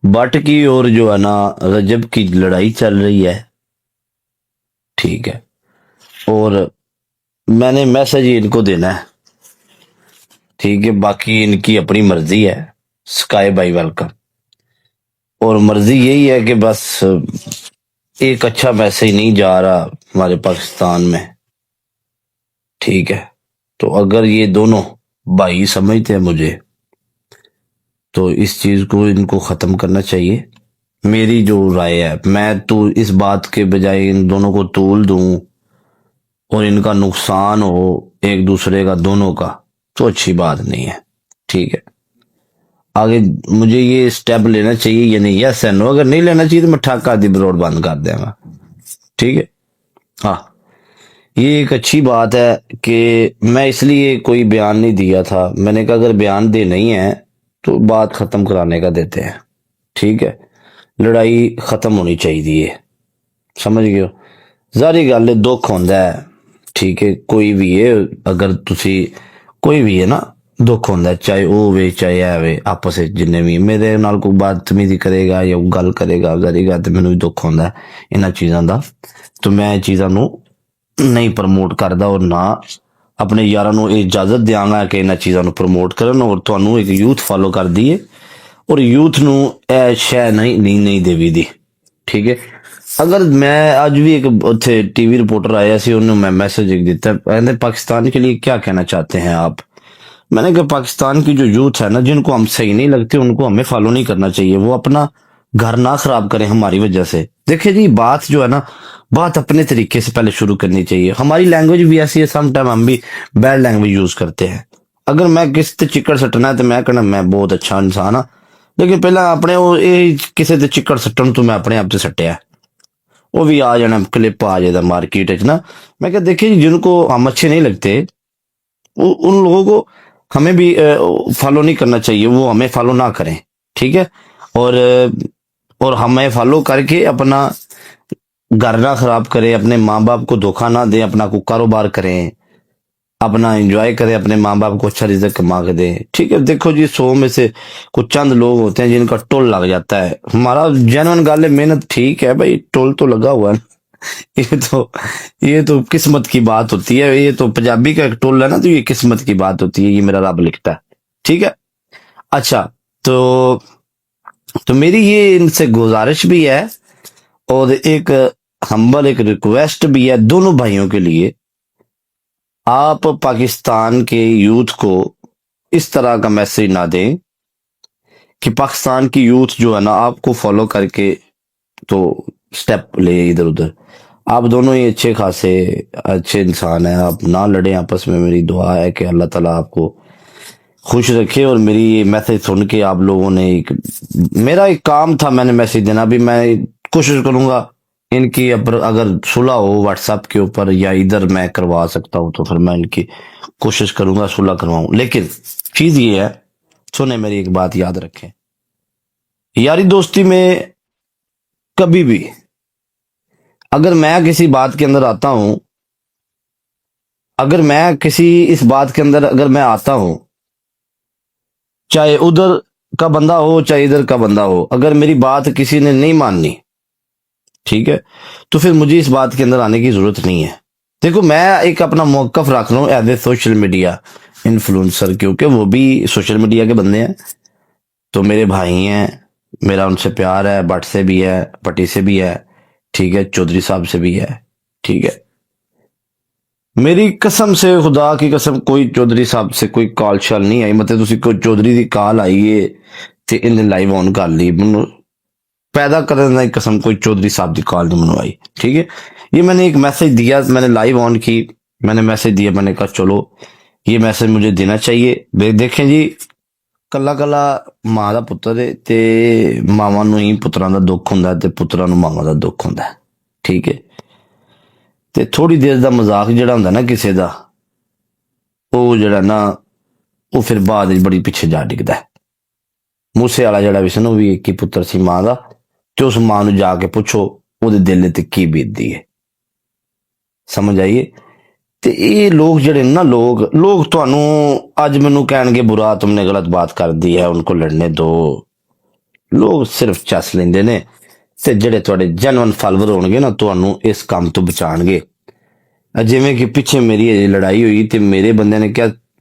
But کی اور جو ہے نا رجب کی لڑائی چل رہی ہے، ٹھیک ہے، اور میں نے میسج ان کو دینا ہے، ٹھیک ہے، باقی ان کی اپنی مرضی ہے، سکائی بائی ویلکم، اور مرضی یہی ہے کہ بس ایک اچھا میسج نہیں جا رہا ہمارے پاکستان میں، ٹھیک ہے، تو اگر یہ دونوں بھائی سمجھتے ہیں مجھے تو اس چیز کو ان کو ختم کرنا چاہیے۔ میری جو رائے ہے، میں تو اس بات کے بجائے ان دونوں کو تول دوں اور ان کا نقصان ہو ایک دوسرے کا دونوں کا، تو اچھی بات نہیں ہے، ٹھیک ہے۔ آگے مجھے یہ سٹیپ لینا چاہیے یا نہیں، یس ہے نو، اگر نہیں لینا چاہیے تو میں ٹھاکہ دی روڈ بند کر دیں گا، ٹھیک ہے۔ ہاں، یہ ایک اچھی بات ہے کہ میں اس لیے کوئی بیان نہیں دیا تھا، میں نے کہا اگر بیان دے نہیں ہے تو بات ختم کرانے کا دیتے ہیں، ٹھیک ہے، لڑائی ختم ہونی چاہیے، سمجھ گئے ہو؟ ظاہری گل ہے، دکھ ہوندا ہے، ٹھیک ہے، کوئی بھی ہے، اگر تسی کوئی بھی ہے نا، دکھ ہوندا ہے، چاہے او ہوے چاہے اے ہوے، آپس وچ جنے بھی میرے نال کوئی بدتمیزی کرے گا یا گل کرے گا، ظاہری گل تے مینوں بھی دکھ ہوندا ہے انہاں چیزاں دا، تو میں چیزاں نو نہیں پروموٹ کردا اور نہ اپنے یاراں نو اجازت دیاں گا کہ انہاں چیزاں نو پروموٹ کرن، اور تانوں ایک یوتھ فالو کر دیے اور یوتھ نو اے شے نہیں دیوی دی، ٹھیک ہے۔ اگر میں آج بھی ایک اتھے ٹی وی رپورٹر آیا سی، انہوں میں میسج ایک دیتا ہے، کہتے پاکستان کے لیے کیا کہنا چاہتے ہیں آپ؟ میں نے کہا پاکستان کی جو یوتھ ہے نا، جن کو ہم صحیح نہیں لگتے ان کو ہمیں فالو نہیں کرنا چاہیے، وہ اپنا گھر نہ خراب کریں ہماری وجہ سے۔ دیکھیں جی، بات جو ہے نا، بات اپنے طریقے سے پہلے شروع کرنی چاہیے۔ ہماری لینگویج بھی ایسی ہے، سم ٹائم ہم بھی بیڈ لینگویج یوز کرتے ہیں۔ اگر میں کسی تے چکڑ سٹنا ہے تو میں کہنا میں بہت اچھا انسان ہاں، لیکن پہلا اپنے کسی تے چکڑ سٹن تو میں اپنے آپ سے سٹیا، وہ بھی آ جانا کلپ آ جائے مارکیٹ نا۔ میں کہ دیکھیں جی، جن کو ہم اچھے نہیں لگتے ان لوگوں کو ہمیں بھی فالو نہیں کرنا چاہیے، وہ ہمیں فالو نہ کریں، ٹھیک ہے، اور ہمیں فالو کر کے اپنا گھر نہ خراب کریں، اپنے ماں باپ کو دھوکہ نہ دیں، اپنا کو کاروبار کریں، اپنا انجوائے کریں، اپنے ماں باپ کو اچھا رزق کما کے دیں، ٹھیک ہے۔ دیکھو جی، 100 میں سے کچھ چند لوگ ہوتے ہیں جن کا ٹول لگ جاتا ہے، ہمارا جینون گل ہے، محنت ٹھیک ہے بھائی، ٹول تو لگا ہوا ہے، یہ تو قسمت کی بات ہوتی ہے، یہ تو پنجابی کا ایک ٹول ہے نا، تو یہ قسمت کی بات ہوتی ہے، یہ میرا رب لکھتا ہے، ٹھیک ہے۔ اچھا، تو میری یہ ان سے گزارش بھی ہے اور ایک ہمبل ایک ریکویسٹ بھی ہے دونوں بھائیوں کے لیے، آپ پاکستان کے یوتھ کو اس طرح کا میسج نہ دیں کہ پاکستان کی یوتھ جو ہے نا آپ کو فالو کر کے تو سٹیپ لے ادھر ادھر۔ آپ دونوں ہی اچھے خاصے اچھے انسان ہیں، آپ نہ لڑیں آپس میں، میری دعا ہے کہ اللہ تعالیٰ آپ کو خوش رکھے۔ اور میری یہ میسج سن کے آپ لوگوں نے میرا ایک کام تھا، میں نے میسج دینا، بھی میں کوشش کروں گا ان کی اگر صلح ہو واٹس ایپ کے اوپر یا ادھر میں کروا سکتا ہوں تو پھر میں ان کی کوشش کروں گا صلح کرواؤں۔ لیکن چیز یہ ہے، سنیں میری ایک بات یاد رکھیں، یاری دوستی میں کبھی بھی اگر میں کسی بات کے اندر آتا ہوں، اگر میں کسی اس بات کے اندر اگر میں آتا ہوں، چاہے ادھر کا بندہ ہو چاہے ادھر کا بندہ ہو، اگر میری بات کسی نے نہیں ماننی، ٹھیک ہے، تو پھر مجھے اس بات کے اندر آنے کی ضرورت نہیں ہے۔ دیکھو، میں ایک اپنا موقف رکھ رہا ہوں as a social media influencer, کیونکہ وہ بھی سوشل میڈیا کے بندے ہیں، تو میرے بھائی ہیں، میرا ان سے پیار ہے، بٹ سے بھی ہے، پٹی سے بھی ہے، ٹھیک ہے، چودھری صاحب سے بھی ہے، ٹھیک ہے۔ میری قسم سے، خدا کی قسم، کوئی چودھری صاحب سے کوئی کال شال نہیں آئی، مطلب تسی کوئی چودھری دی کال آئی ہے تے ان نے لائیو آن کر لی، منو پیدا کرنے کی قسم کوئی چودھری صاحب دی کال نہیں منو آئی، ٹھیک ہے۔ یہ میں نے ایک میسج دیا، میں نے لائیو آن کی، میں نے میسج دیا، میں نے کہا چلو یہ میسج مجھے دینا چاہیے۔ دیکھیں جی، کلا کلا ماں دا پتر ہے تے ماواں نو ہی پتراں دا دکھ ہوندا ہے تے پتراں نو ماواں دا دکھ ہوندا ہے، ٹھیک ہے۔ تے تھوڑی دیر دا مذاق جڑا ہوندا نا کسے دا، او جڑا نا او پھر بعد وچ بڑی پیچھے جا ڈگدا ہے۔ موسے والا جڑا بھی سی نا، وہ بھی ایک ہی پتر سی ماں دا، تے اس ماں نو جا کے پوچھو او دے دل تے کی بیتدی ہے، سمجھ آئیے۔ تے یہ لوگ جڑے نا، لوگ تانوں اج مینوں کہن گے برا تم نے غلط بات کر دی ہے، ان کو لڑنے دو، ਲੋਕ ਸਿਰਫ ਚੱਸ ਲੈਂਦੇ ਨੇ, ਤੇ ਜਿਹੜੇ ਤੁਹਾਡੇ ਜੈਨੂਅਨ ਫਾਲੋਅਰ ਹੋਣਗੇ ਨਾ ਤੁਹਾਨੂੰ ਇਸ ਕੰਮ ਤੋਂ ਬਚਾਣਗੇ। ਜਿਵੇਂ ਕਿ ਪਿੱਛੇ ਮੇਰੀ ਇਹ ਲੜਾਈ ਹੋਈ ਤੇ ਮੇਰੇ ਬੰਦੇ ਨੇ ਕਿਹਾ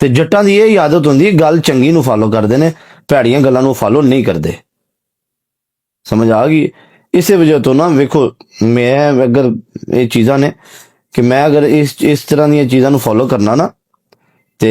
ਤੇ ਜੱਟਾਂ ਦੀ ਇਹ ਆਦਤ ਹੁੰਦੀ ਹੈ, ਗੱਲ ਚੰਗੀ ਨੂੰ ਫਾਲੋ ਕਰਦੇ ਨੇ, ਭੈੜੀਆਂ ਗੱਲਾਂ ਨੂੰ ਫਾਲੋ ਨਹੀਂ ਕਰਦੇ। ਸਮਝ ਆ ਗਈ? ਇਸੇ ਵਜ੍ਹਾ ਤੋਂ ਨਾ ਵੇਖੋ, ਮੈਂ ਅਗਰ ਇਹ ਚੀਜ਼ਾਂ ਨੇ ਕਿ ਮੈਂ ਅਗਰ ਇਸ ਤਰ੍ਹਾਂ ਦੀਆਂ ਚੀਜ਼ਾਂ ਨੂੰ ਫਾਲੋ ਕਰਨਾ ਨਾ, ਤੇ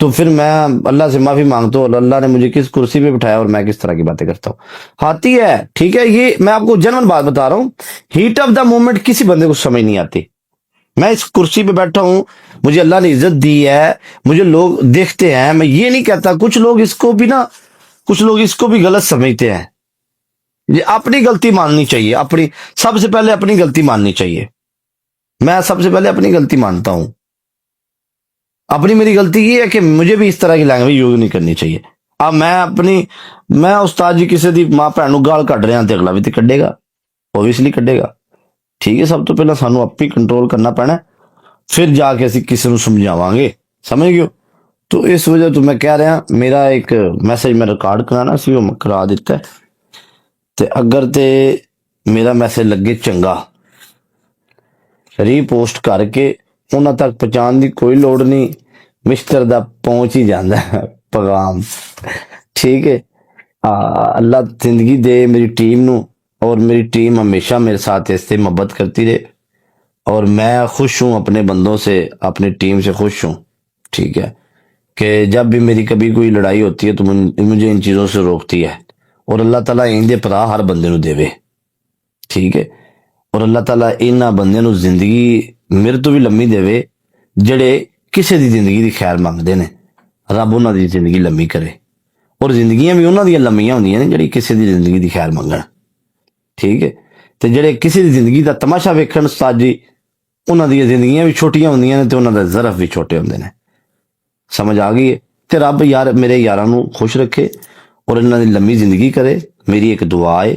تو پھر میں اللہ سے معافی مانگتا ہوں، اور اللہ نے مجھے کس کرسی پہ بٹھایا اور میں کس طرح کی باتیں کرتا ہوں، آتی ہے، ٹھیک ہے، یہ میں آپ کو جنرل بات بتا رہا ہوں، ہیٹ آف دا مومنٹ کسی بندے کو سمجھ نہیں آتی۔ میں اس کرسی پہ بیٹھا ہوں، مجھے اللہ نے عزت دی ہے، مجھے لوگ دیکھتے ہیں، میں یہ نہیں کہتا، کچھ لوگ اس کو بھی نا، کچھ لوگ اس کو بھی غلط سمجھتے ہیں۔ یہ اپنی غلطی ماننی چاہیے، اپنی، سب سے پہلے اپنی غلطی ماننی چاہیے۔ میں سب سے پہلے اپنی غلطی مانتا ہوں، اپنی میری غلطی یہ ہے کہ مجھے بھی اس طرح کی لینگویج یوز نہیں کرنی چاہیے۔ اب میں استاد جی کسی دی ماں بھن نو گال کڈ رہا تے اگلا بھی تے کڈے گا، اوبیسلی کڈے گا، ٹھیک ہے۔ سب تو پہلے سانو آپ ہی کنٹرول کرنا پینا ہے، پھر جا کے اسی کسی نو سمجھاواں گے، سمجھ گئے ہو؟ تو اس وجہ تو میں کہہ رہا میرا ایک میسج میں ریکارڈ کرانا سی، وہ میں کرا دیتا ہے، تے اگر تے میرا میسج لگے چنگا، ری پوسٹ کر کے انہاں تک پہنچان دی کوئی لوڑ نہیں، مسٹر دا پہنچ ہی جاندا ہے پیغام، ٹھیک ہے۔ اللہ زندگی دے میری ٹیم نو، اور میری ٹیم ہمیشہ میرے ساتھ اس سے محبت کرتی رہے، اور میں خوش ہوں اپنے بندوں سے، اپنی ٹیم سے خوش ہوں، ٹھیک ہے، کہ جب بھی میری کبھی کوئی لڑائی ہوتی ہے تو مجھے ان چیزوں سے روکتی ہے، اور اللہ تعالیٰ ان دے پرا ہر بندے نو دے، ٹھیک ہے، اور اللہ تعالیٰ انہاں بندے نو زندگی میرے تو بھی لمبی دے، جڑے کسے دی زندگی دی خیر منگدے نے، رب انہاں دی زندگی لمبی کرے، اور زندگیاں بھی انہاں دی لمبیاں ہوندیاں نے جڑی کسے دی زندگی دی خیر منگن، ٹھیک ہے، تے جڑے کسی دی زندگی دا تماشا ویکھن استاد جی، انہاں دی زندگیاں بھی چھوٹیاں ہوندیاں نے تے انہاں دے ظرف بھی چھوٹے ہوندے نے، سمجھ آ گئی ہے؟ تے رب یار میرے یاراں نو خوش رکھے اور انہاں دی لمبی زندگی کرے، میری ایک دعا ہے،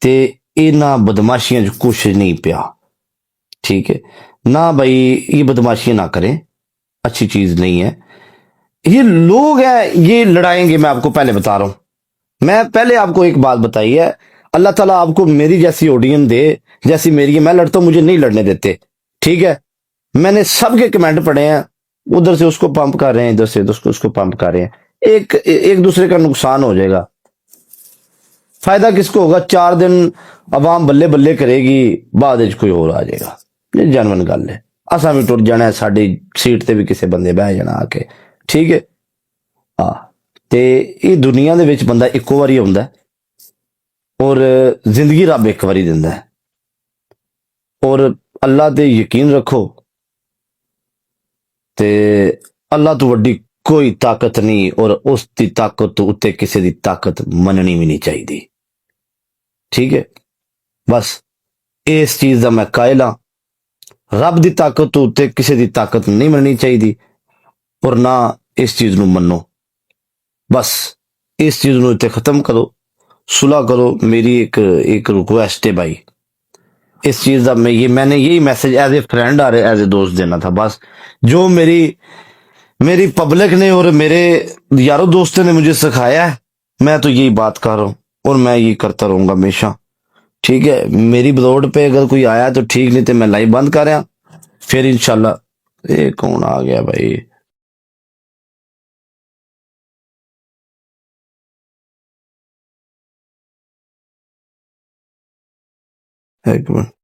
تے انہاں بدماشیاں جو کچھ نہیں پیا، ٹھیک ہے، نہ بھائی یہ بدماشیاں نہ کریں، اچھی چیز نہیں ہے۔ یہ لوگ ہیں یہ لڑائیں گے، میں آپ کو پہلے بتا رہا ہوں، میں پہلے آپ کو ایک بات بتائی ہے، اللہ تعالیٰ آپ کو میری جیسی اوڈین دے، جیسی میری ہے، میں لڑتا ہوں، مجھے نہیں لڑنے دیتے، ٹھیک ہے، میں نے سب کے کمنٹ پڑھے ہیں، ادھر سے اس کو پمپ کر رہے ہیں، ادھر سے اس کو پمپ کر رہے ہیں، ایک دوسرے کا نقصان ہو جائے گا، فائدہ کس کو ہوگا؟ 4 دن عوام بلے بلے کرے گی، بعد وچ کوئی اور آ جائے گا، یہ جانون گل ہے، اساں بھی ٹر جانا ہے، ساڈی سیٹ تے بھی کسے بندے بہ جانا آ کے، ٹھیک ہے، تے یہ دنیا دے وچ بندہ ایکو واری ہوندا ہے، اور زندگی رب ایک واری دیندا ہے، اور اللہ تے یقین رکھو، تے اللہ تو وڈی کوئی طاقت نہیں، اور اس دی طاقت تو اتے کسی دی طاقت مننی بھی نہیں چاہیے، ٹھیک ہے، بس اس چیز دا میں قائل ہاں، رب دی طاقت تو اتے کسی دی طاقت نہیں مننی چاہیے، اور نہ اس چیز نو منو، بس اس چیز نو تے ختم کرو، صلح کرو، میری ایک ریکویسٹ ہے بھائی، اس چیز دا میں نے یہی میسج ایز اے فرینڈ اور ایز اے دوست دینا تھا، بس جو میری پبلک نے اور میرے یاروں دوستوں نے مجھے سکھایا ہے، میں تو یہی بات کر رہا ہوں، اور میں یہی کرتا رہوں گا ہمیشہ، ٹھیک ہے، میری بروڈ پہ اگر کوئی آیا تو ٹھیک، نہیں تو میں لائیو بند کر رہا، پھر انشاءاللہ۔ یہ کون آ گیا بھائی؟ ایک منٹ۔